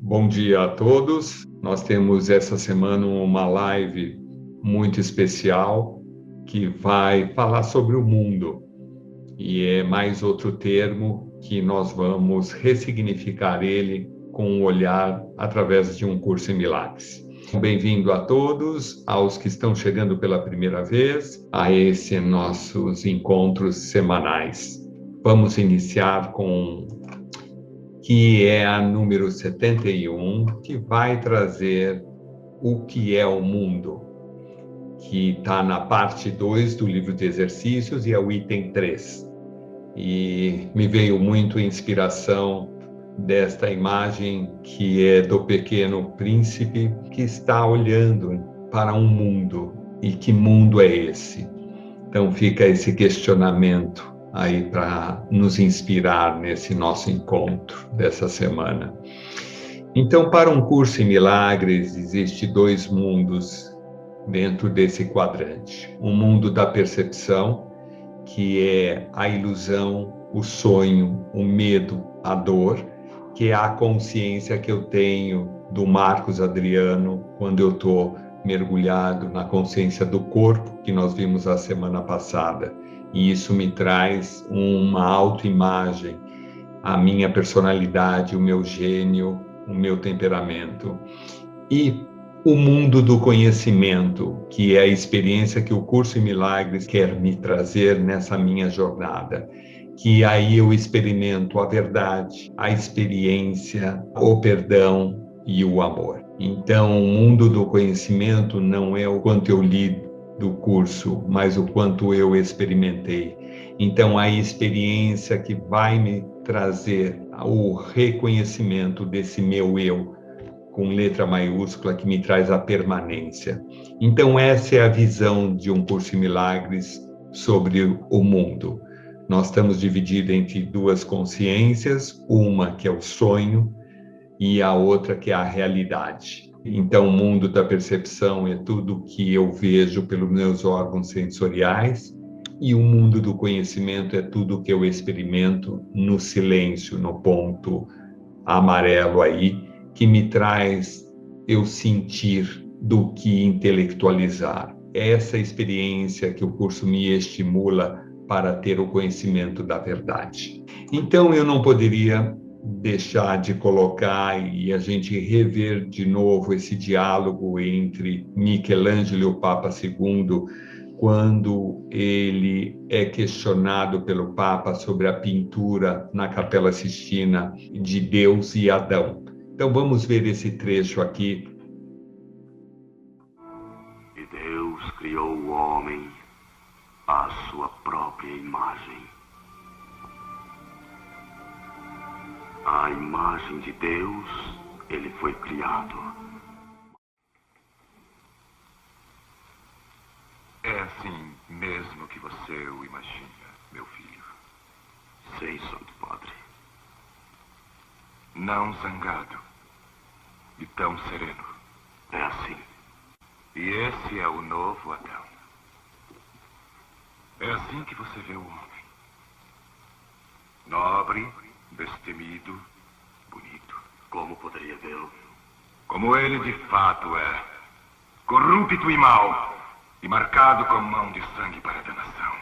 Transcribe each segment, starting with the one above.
Bom dia a todos. Nós temos essa semana uma live muito especial que vai falar sobre o mundo. E é mais outro termo que nós vamos ressignificar ele com um olhar através de um curso em milagres. Bem-vindo a todos, aos que estão chegando pela primeira vez, a esses nossos encontros semanais. Vamos iniciar com que é a número 71, que vai trazer o que é o mundo, que está na parte 2 do livro de exercícios e é o item 3. E me veio muito inspiração desta imagem que é do pequeno príncipe que está olhando para um mundo. E que mundo é esse? Então fica esse questionamento aí para nos inspirar nesse nosso encontro dessa semana. Então, para um curso em milagres, existe 2 mundos dentro desse quadrante. O mundo da percepção, que é a ilusão, o sonho, o medo, a dor, que é a consciência que eu tenho do Marcos Adriano quando eu estou mergulhado na consciência do corpo, que nós vimos a semana passada. E isso me traz uma autoimagem, a minha personalidade, o meu gênio, o meu temperamento. E o mundo do conhecimento, que é a experiência que o Curso em Milagres quer me trazer nessa minha jornada. Que aí eu experimento a verdade, a experiência, o perdão e o amor. Então, o mundo do conhecimento não é o quanto eu li do curso, mas o quanto eu experimentei. Então, a experiência que vai me trazer o reconhecimento desse meu eu, com letra maiúscula, que me traz a permanência. Então, essa é a visão de um curso em milagres sobre o mundo. Nós estamos divididos entre 2 consciências, uma que é o sonho e a outra que é a realidade. Então, o mundo da percepção é tudo que eu vejo pelos meus órgãos sensoriais, e o mundo do conhecimento é tudo que eu experimento no silêncio, no ponto amarelo aí, que me traz eu sentir do que intelectualizar. Essa experiência que o curso me estimula para ter o conhecimento da verdade. Então, eu não poderia deixar de colocar e a gente rever de novo esse diálogo entre Michelangelo e o Papa II, quando ele é questionado pelo Papa sobre a pintura na Capela Sistina de Deus e Adão. Então vamos ver esse trecho aqui. E Deus criou o homem à sua própria imagem. À imagem de Deus, ele foi criado. É assim mesmo que você o imagina, meu filho? Sim, Santo Padre. Não zangado e tão sereno. É assim. E esse é o novo Adão. É assim que você vê o homem. Nobre, destemido, bonito. Como poderia vê-lo? Como ele de fato é. Corrupto e mau. E marcado com mão de sangue para a danação.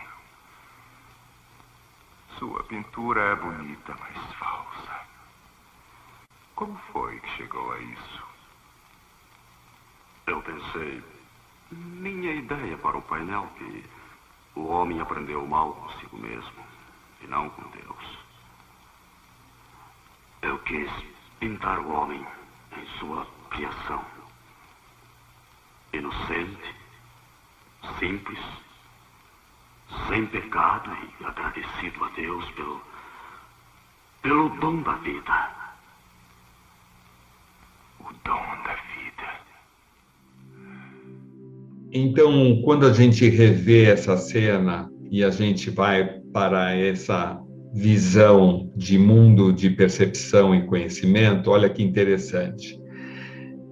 Sua pintura é bonita, mas falsa. Como foi que chegou a isso? Eu pensei, minha ideia para o painel, que o homem aprendeu mal consigo mesmo e não com Deus. Eu quis pintar o homem em sua criação. Inocente, simples, sem pecado e agradecido a Deus pelo dom da vida. O dom da vida. Então, quando a gente revê essa cena e a gente vai para essa visão de mundo de percepção e conhecimento, olha que interessante.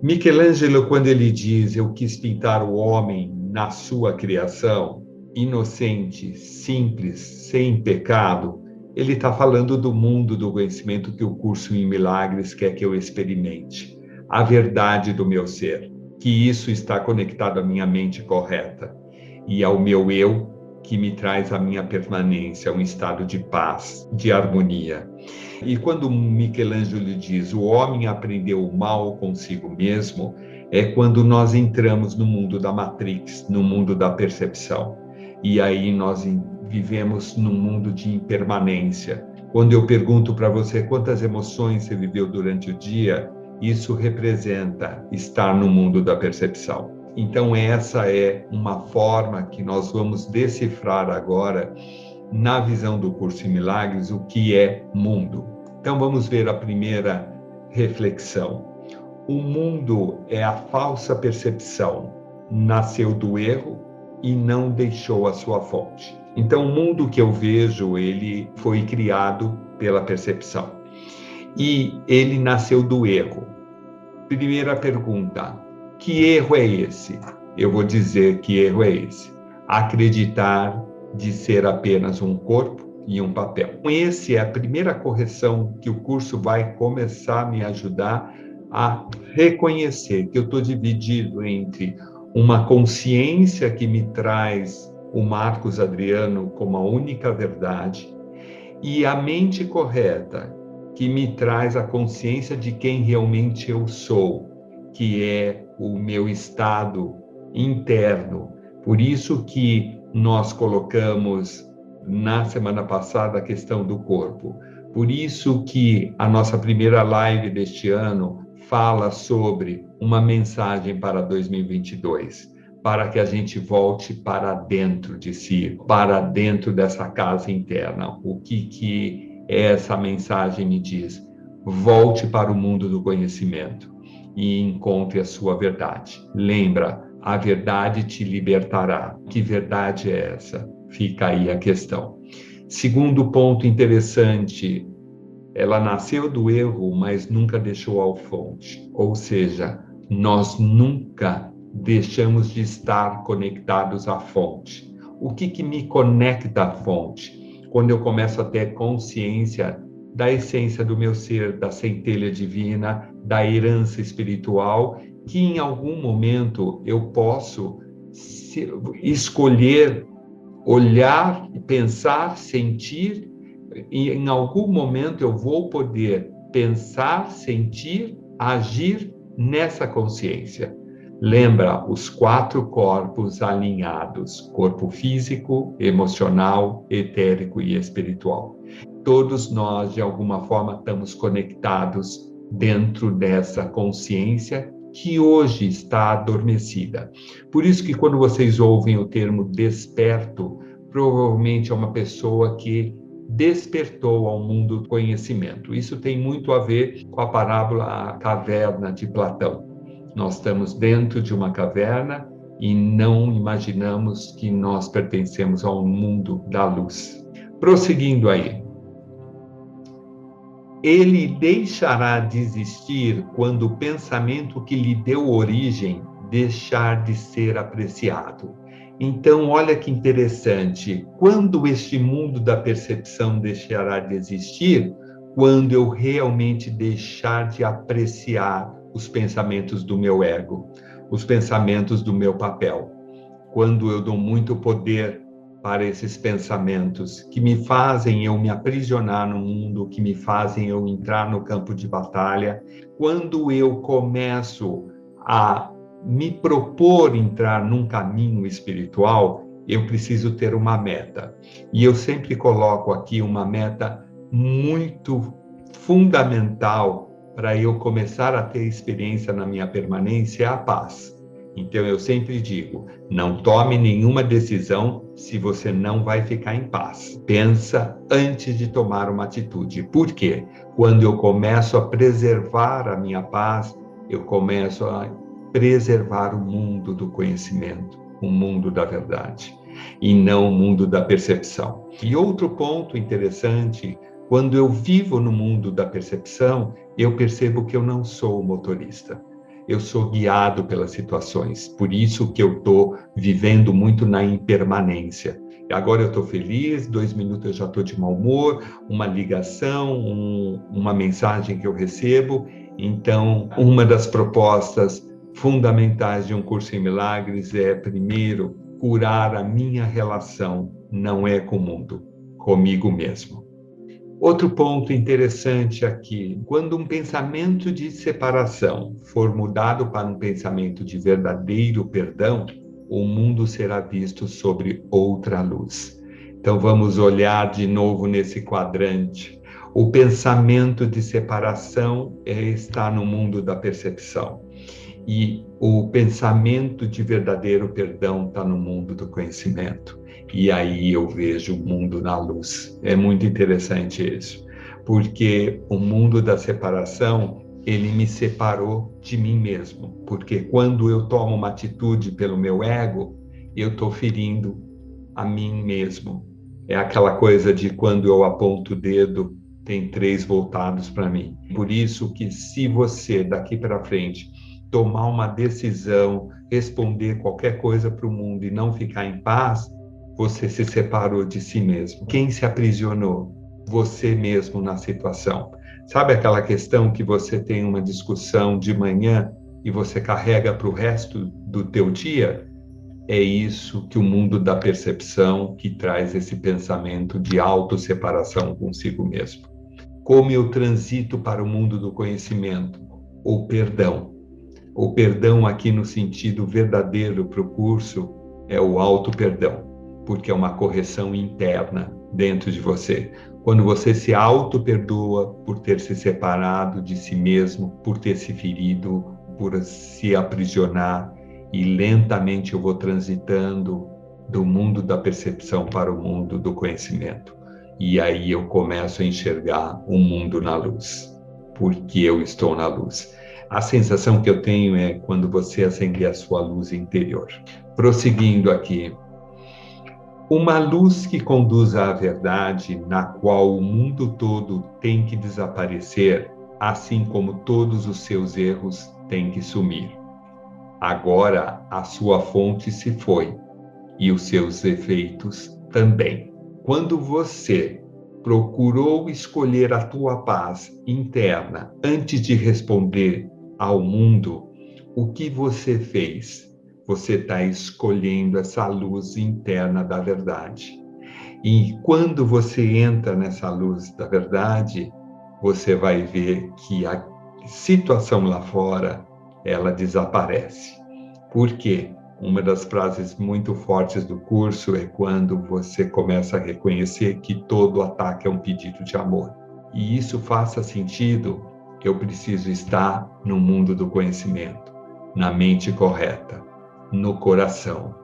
Michelangelo, quando ele diz eu quis pintar o homem na sua criação, inocente, simples, sem pecado, ele está falando do mundo do conhecimento que o curso em milagres quer que eu experimente. A verdade do meu ser, que isso está conectado à minha mente correta e ao meu eu, que me traz a minha permanência, um estado de paz, de harmonia. E quando Michelangelo diz o homem aprendeu o mal consigo mesmo, é quando nós entramos no mundo da Matrix, no mundo da percepção. E aí nós vivemos num mundo de impermanência. Quando eu pergunto para você quantas emoções você viveu durante o dia, isso representa estar no mundo da percepção. Então essa é uma forma que nós vamos decifrar agora, na visão do Curso em Milagres, o que é mundo. Então vamos ver a primeira reflexão. O mundo é a falsa percepção, nasceu do erro e não deixou a sua fonte. Então o mundo que eu vejo, ele foi criado pela percepção e ele nasceu do erro. Primeira pergunta, que erro é esse? Eu vou dizer que erro é esse. Acreditar de ser apenas um corpo e um papel. Essa é a primeira correção que o curso vai começar a me ajudar a reconhecer que eu estou dividido entre uma consciência que me traz o Marcos Adriano como a única verdade e a mente correta que me traz a consciência de quem realmente eu sou, que é o meu estado interno. Por isso que nós colocamos na semana passada a questão do corpo. Por isso que a nossa primeira live deste ano fala sobre uma mensagem para 2022, para que a gente volte para dentro de si, para dentro dessa casa interna. O que essa mensagem me diz? Volte para o mundo do conhecimento e encontre a sua verdade. Lembra, a verdade te libertará. Que verdade é essa? Fica aí a questão. Segundo ponto interessante, ela nasceu do erro, mas nunca deixou a fonte. Ou seja, nós nunca deixamos de estar conectados à fonte. O que me conecta à fonte? Quando eu começo a ter consciência da essência do meu ser, da centelha divina, da herança espiritual, que em algum momento eu posso escolher, olhar, pensar, sentir, e em algum momento eu vou poder pensar, sentir, agir nessa consciência. Lembra os 4 corpos alinhados: corpo físico, emocional, etérico e espiritual. Todos nós, de alguma forma, estamos conectados dentro dessa consciência que hoje está adormecida. Por isso que quando vocês ouvem o termo desperto, provavelmente é uma pessoa que despertou ao mundo do conhecimento. Isso tem muito a ver com a parábola A Caverna de Platão. Nós estamos dentro de uma caverna e não imaginamos que nós pertencemos ao mundo da luz. Prosseguindo aí. Ele deixará de existir quando o pensamento que lhe deu origem deixar de ser apreciado. Então, olha que interessante. Quando este mundo da percepção deixará de existir? Quando eu realmente deixar de apreciar os pensamentos do meu ego, os pensamentos do meu papel. Quando eu dou muito poder para esses pensamentos que me fazem eu me aprisionar no mundo, que me fazem eu entrar no campo de batalha. Quando eu começo a me propor entrar num caminho espiritual, eu preciso ter uma meta. E eu sempre coloco aqui uma meta muito fundamental para eu começar a ter experiência na minha permanência, é a paz. Então eu sempre digo, não tome nenhuma decisão se você não vai ficar em paz. Pensa antes de tomar uma atitude. Por quê? Quando eu começo a preservar a minha paz, eu começo a preservar o mundo do conhecimento, o mundo da verdade, e não o mundo da percepção. E outro ponto interessante, quando eu vivo no mundo da percepção, eu percebo que eu não sou o motorista. Eu sou guiado pelas situações. Por isso que eu estou vivendo muito na impermanência. Agora eu estou feliz, 2 minutos eu já estou de mau humor, uma ligação, uma mensagem que eu recebo. Então, uma das propostas fundamentais de um curso em milagres é, primeiro, curar a minha relação, não é com o mundo, comigo mesmo. Outro ponto interessante aqui, quando um pensamento de separação for mudado para um pensamento de verdadeiro perdão, o mundo será visto sobre outra luz. Então vamos olhar de novo nesse quadrante. O pensamento de separação está no mundo da percepção. E o pensamento de verdadeiro perdão está no mundo do conhecimento. E aí eu vejo o mundo na luz. É muito interessante isso, porque o mundo da separação, ele me separou de mim mesmo, porque quando eu tomo uma atitude pelo meu ego, eu estou ferindo a mim mesmo. É aquela coisa de quando eu aponto o dedo, tem 3 voltados para mim. Por isso que se você daqui para frente tomar uma decisão, responder qualquer coisa para o mundo e não ficar em paz, você se separou de si mesmo. Quem se aprisionou? Você mesmo na situação. Sabe aquela questão que você tem uma discussão de manhã e você carrega para o resto do teu dia? É isso que o mundo da percepção que traz esse pensamento de autosseparação consigo mesmo. Como eu transito para o mundo do conhecimento? O perdão. O perdão aqui no sentido verdadeiro para o curso é o auto-perdão, porque é uma correção interna dentro de você. Quando você se auto-perdoa por ter se separado de si mesmo, por ter se ferido, por se aprisionar, e lentamente eu vou transitando do mundo da percepção para o mundo do conhecimento. E aí eu começo a enxergar o mundo na luz, porque eu estou na luz. A sensação que eu tenho é quando você acender a sua luz interior. Prosseguindo aqui, uma luz que conduz à verdade, na qual o mundo todo tem que desaparecer, assim como todos os seus erros têm que sumir. Agora a sua fonte se foi, e os seus efeitos também. Quando você procurou escolher a tua paz interna antes de responder ao mundo, o que você fez? Você está escolhendo essa luz interna da verdade. E quando você entra nessa luz da verdade, você vai ver que a situação lá fora, ela desaparece. Por quê? Uma das frases muito fortes do curso é quando você começa a reconhecer que todo ataque é um pedido de amor. E isso faça sentido, eu preciso estar no mundo do conhecimento, na mente correta, no coração,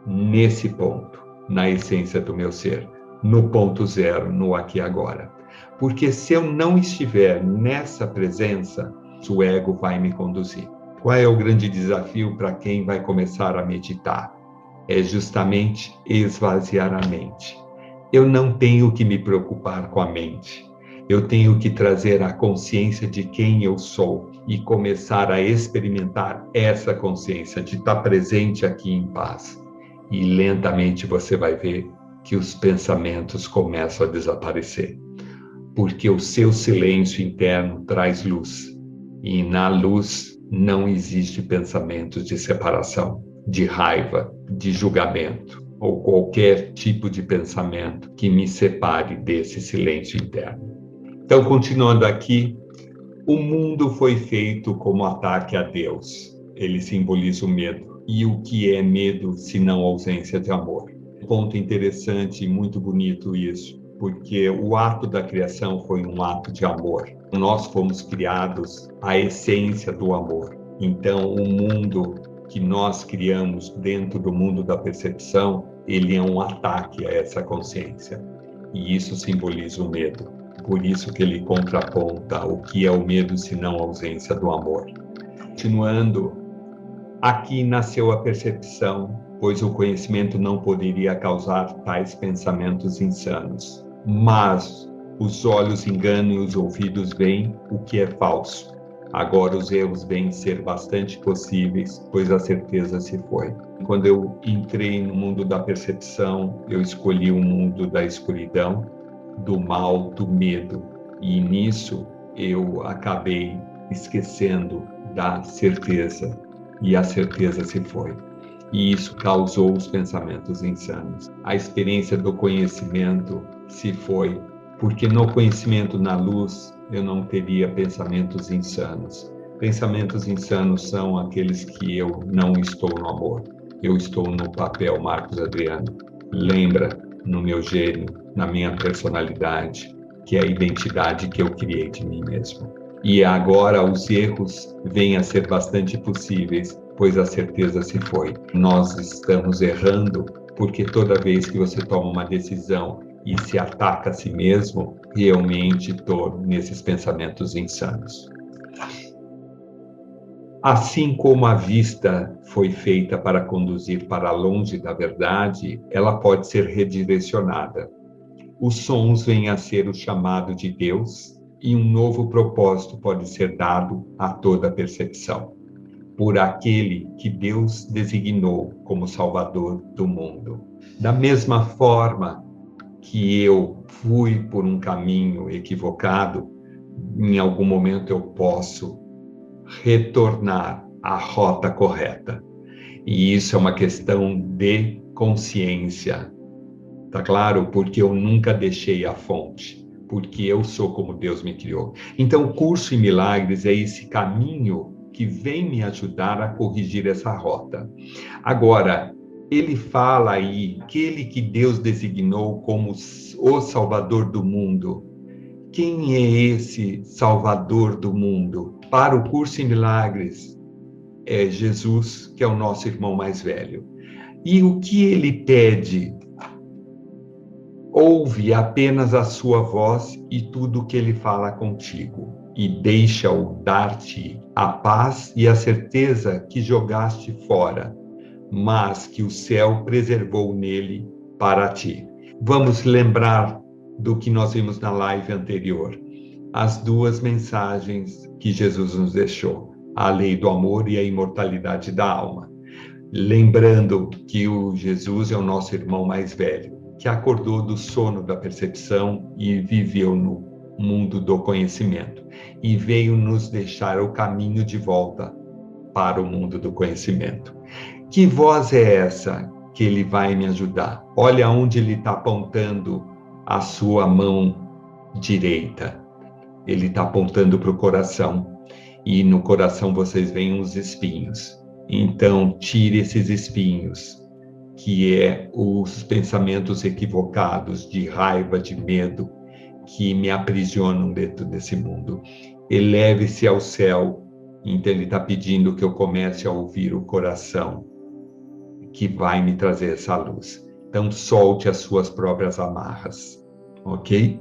nesse ponto, na essência do meu ser, no ponto zero, no aqui e agora. Porque se eu não estiver nessa presença, o ego vai me conduzir. Qual é o grande desafio para quem vai começar a meditar? É justamente esvaziar a mente. Eu não tenho que me preocupar com a mente. Eu tenho que trazer a consciência de quem eu sou e começar a experimentar essa consciência de estar presente aqui em paz. E lentamente você vai ver que os pensamentos começam a desaparecer. Porque o seu silêncio interno traz luz. E na luz não existe pensamentos de separação, de raiva, de julgamento ou qualquer tipo de pensamento que me separe desse silêncio interno. Então, continuando aqui, o mundo foi feito como ataque a Deus. Ele simboliza o medo. E o que é medo, se não ausência de amor? Ponto interessante e muito bonito isso, porque o ato da criação foi um ato de amor. Nós fomos criados à essência do amor. Então, o mundo que nós criamos dentro do mundo da percepção, ele é um ataque a essa consciência. E isso simboliza o medo. Por isso que ele contraponta o que é o medo, se não a ausência do amor. Continuando, aqui nasceu a percepção, pois o conhecimento não poderia causar tais pensamentos insanos. Mas os olhos enganam e os ouvidos veem o que é falso. Agora os erros vêm ser bastante possíveis, pois a certeza se foi. Quando eu entrei no mundo da percepção, eu escolhi o mundo da escuridão, do mal, do medo. E nisso eu acabei esquecendo da certeza, e a certeza se foi. E isso causou os pensamentos insanos. A experiência do conhecimento se foi, porque no conhecimento, na luz, eu não teria pensamentos insanos. Pensamentos insanos são aqueles que eu não estou no amor. Eu estou no papel Marcos Adriano. Lembra, no meu gênio, na minha personalidade, que é a identidade que eu criei de mim mesmo. E agora os erros vêm a ser bastante possíveis, pois a certeza se foi. Nós estamos errando porque toda vez que você toma uma decisão e se ataca a si mesmo, realmente estou nesses pensamentos insanos. Assim como a vista foi feita para conduzir para longe da verdade, ela pode ser redirecionada. Os sons vêm a ser o chamado de Deus e um novo propósito pode ser dado a toda percepção, por aquele que Deus designou como Salvador do mundo. Da mesma forma que eu fui por um caminho equivocado, em algum momento eu posso retornar à rota correta. E isso é uma questão de consciência. Tá claro? Porque eu nunca deixei a fonte, porque eu sou como Deus me criou. Então, o curso em milagres é esse caminho que vem me ajudar a corrigir essa rota. Agora, ele fala aí, aquele que Deus designou como o Salvador do mundo. Quem é esse Salvador do mundo? Para o curso em milagres, é Jesus, que é o nosso irmão mais velho. E o que ele pede? Ouve apenas a sua voz e tudo o que ele fala contigo, e deixa-o dar-te a paz e a certeza que jogaste fora, mas que o céu preservou nele para ti. Vamos lembrar do que nós vimos na live anterior, as duas mensagens que Jesus nos deixou, a lei do amor e a imortalidade da alma. Lembrando que o Jesus é o nosso irmão mais velho, que acordou do sono da percepção e viveu no mundo do conhecimento, e veio nos deixar o caminho de volta para o mundo do conhecimento. Que voz é essa que ele vai me ajudar? Olha onde ele está apontando a sua mão direita. Ele está apontando para o coração, e no coração vocês veem os espinhos. Então, tire esses espinhos, que é os pensamentos equivocados de raiva, de medo, que me aprisionam dentro desse mundo. Eleve-se ao céu. Então ele está pedindo que eu comece a ouvir o coração, que vai me trazer essa luz. Então solte as suas próprias amarras, ok?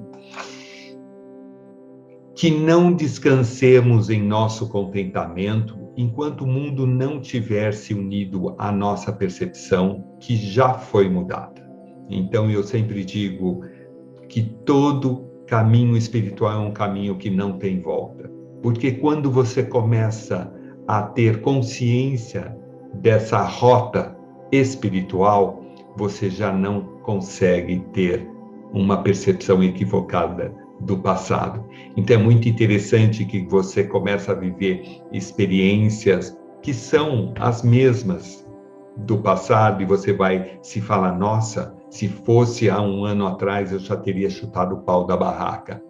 Que não descansemos em nosso contentamento enquanto o mundo não tiver se unido à nossa percepção, que já foi mudada. Então eu sempre digo que todo caminho espiritual é um caminho que não tem volta. Porque quando você começa a ter consciência dessa rota espiritual, você já não consegue ter uma percepção equivocada do passado. Então é muito interessante que você começa a viver experiências que são as mesmas do passado, e você vai se falar, nossa, se fosse há um ano atrás eu já teria chutado o pau da barraca.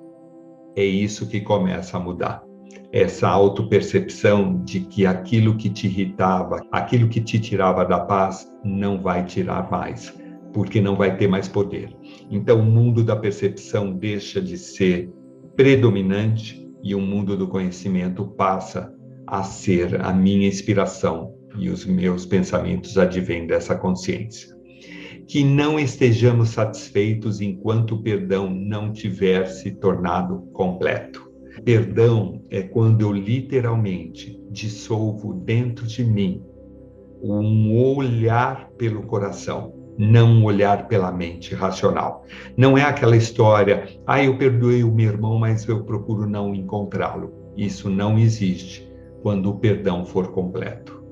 É isso que começa a mudar. Essa autopercepção de que aquilo que te irritava, aquilo que te tirava da paz, não vai tirar mais, porque não vai ter mais poder. Então o mundo da percepção deixa de ser predominante e o mundo do conhecimento passa a ser a minha inspiração, e os meus pensamentos advêm dessa consciência. Que não estejamos satisfeitos enquanto o perdão não tiver se tornado completo. Perdão é quando eu literalmente dissolvo dentro de mim um olhar pelo coração, não um olhar pela mente racional. Não é aquela história, eu perdoei o meu irmão, mas eu procuro não encontrá-lo. Isso não existe quando o perdão for completo.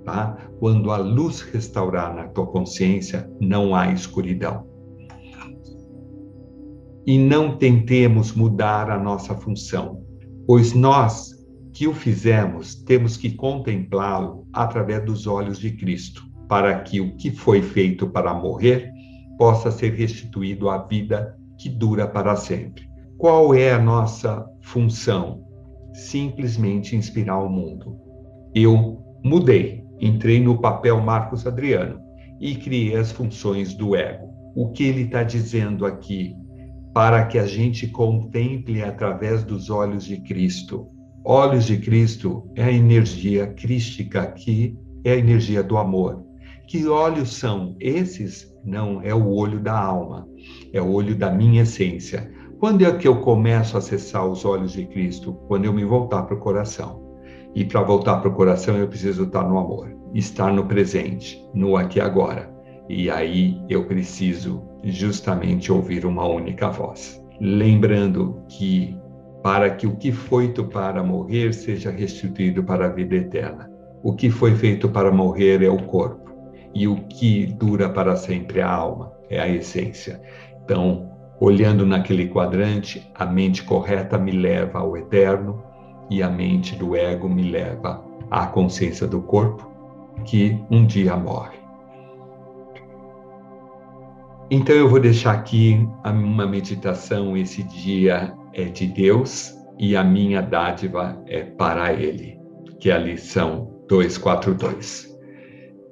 Tá? Quando a luz restaurar na tua consciência, não há escuridão. E não tentemos mudar a nossa função, pois nós que o fizemos temos que contemplá-lo através dos olhos de Cristo, para que o que foi feito para morrer possa ser restituído à vida que dura para sempre. Qual é a nossa função? Simplesmente inspirar o mundo. Eu mudei, entrei no papel Marcos Adriano e criei as funções do ego. O que ele está dizendo aqui? Para que a gente contemple através dos olhos de Cristo. Olhos de Cristo é a energia crística aqui, é a energia do amor. Que olhos são esses? Não, é o olho da alma, é o olho da minha essência. Quando é que eu começo a acessar os olhos de Cristo? Quando eu me voltar para o coração. E para voltar para o coração eu preciso estar no amor, estar no presente, no aqui e agora. E aí eu preciso justamente ouvir uma única voz. Lembrando que para que o que foi feito para morrer seja restituído para a vida eterna. O que foi feito para morrer é o corpo. E o que dura para sempre é a alma, é a essência. Então, olhando naquele quadrante, a mente correta me leva ao eterno e a mente do ego me leva à consciência do corpo, que um dia morre. Então eu vou deixar aqui uma meditação. Esse dia é de Deus e a minha dádiva é para Ele, que é a lição 242.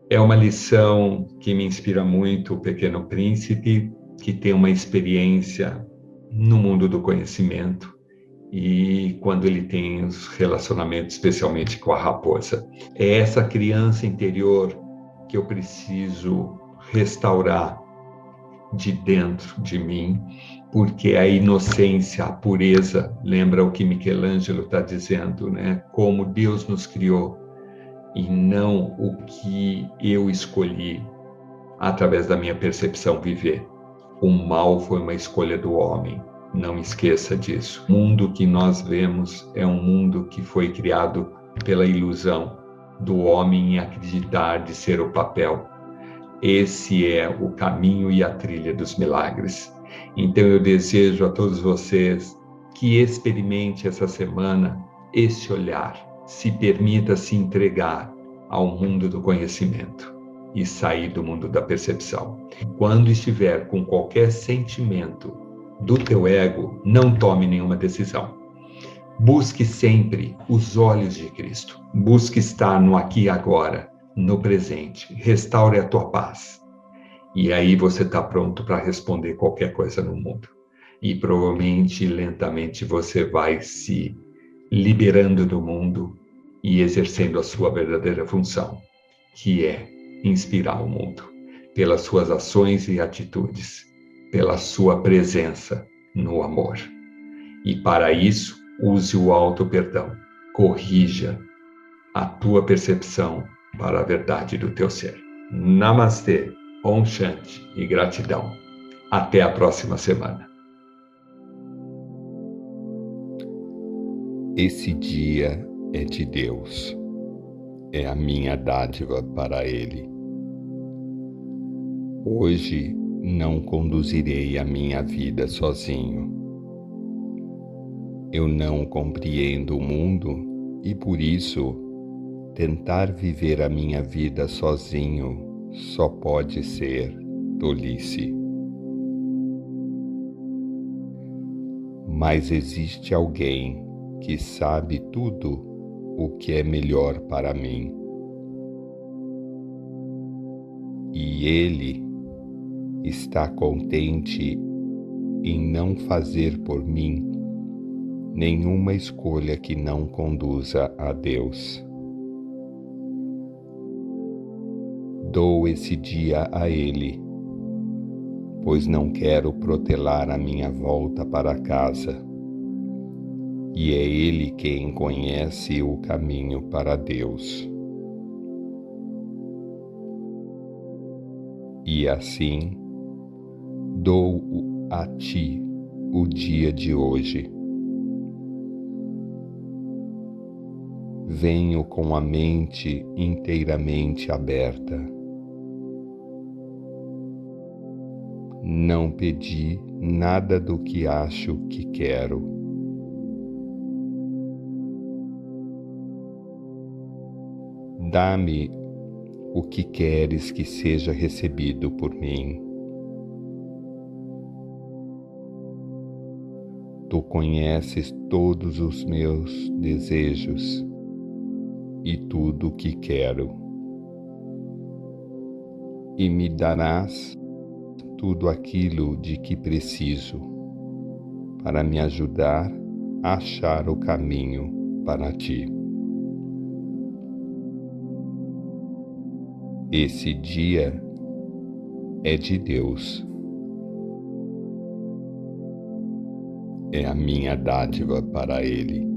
É uma lição que me inspira muito o Pequeno Príncipe, que tem uma experiência no mundo do conhecimento e quando ele tem os relacionamentos, especialmente com a raposa. É essa criança interior que eu preciso restaurar de dentro de mim, porque a inocência, a pureza, lembra o que Michelangelo está dizendo, né? Como Deus nos criou e não o que eu escolhi através da minha percepção viver. O mal foi uma escolha do homem, não esqueça disso. O mundo que nós vemos é um mundo que foi criado pela ilusão do homem em acreditar de ser o papel. Esse é o caminho e a trilha dos milagres. Então eu desejo a todos vocês que experimente essa semana esse olhar, se permita se entregar ao mundo do conhecimento e sair do mundo da percepção. Quando estiver com qualquer sentimento do teu ego, não tome nenhuma decisão. Busque sempre os olhos de Cristo. Busque estar no aqui e agora, no presente. Restaure a tua paz. E aí você está pronto para responder qualquer coisa no mundo. E provavelmente, lentamente, você vai se liberando do mundo e exercendo a sua verdadeira função, que é inspirar o mundo, pelas suas ações e atitudes, pela sua presença no amor. E para isso, use o auto-perdão. Corrija a tua percepção para a verdade do teu ser. Namastê, Om Shanti e gratidão. Até a próxima semana. Esse dia é de Deus. É a minha dádiva para Ele. Hoje não conduzirei a minha vida sozinho. Eu não compreendo o mundo e, por isso, tentar viver a minha vida sozinho só pode ser tolice. Mas existe alguém que sabe tudo o que é melhor para mim. E Ele está contente em não fazer por mim nenhuma escolha que não conduza a Deus. Dou esse dia a Ele, pois não quero protelar a minha volta para casa. E é Ele quem conhece o caminho para Deus. E assim, dou a Ti o dia de hoje. venho com a mente inteiramente aberta. Não pedi nada do que acho que quero. Dá-me o que queres que seja recebido por mim. Tu conheces todos os meus desejos e tudo o que quero, e me darás tudo aquilo de que preciso para me ajudar a achar o caminho para ti. Esse dia é de Deus. É a minha dádiva para Ele.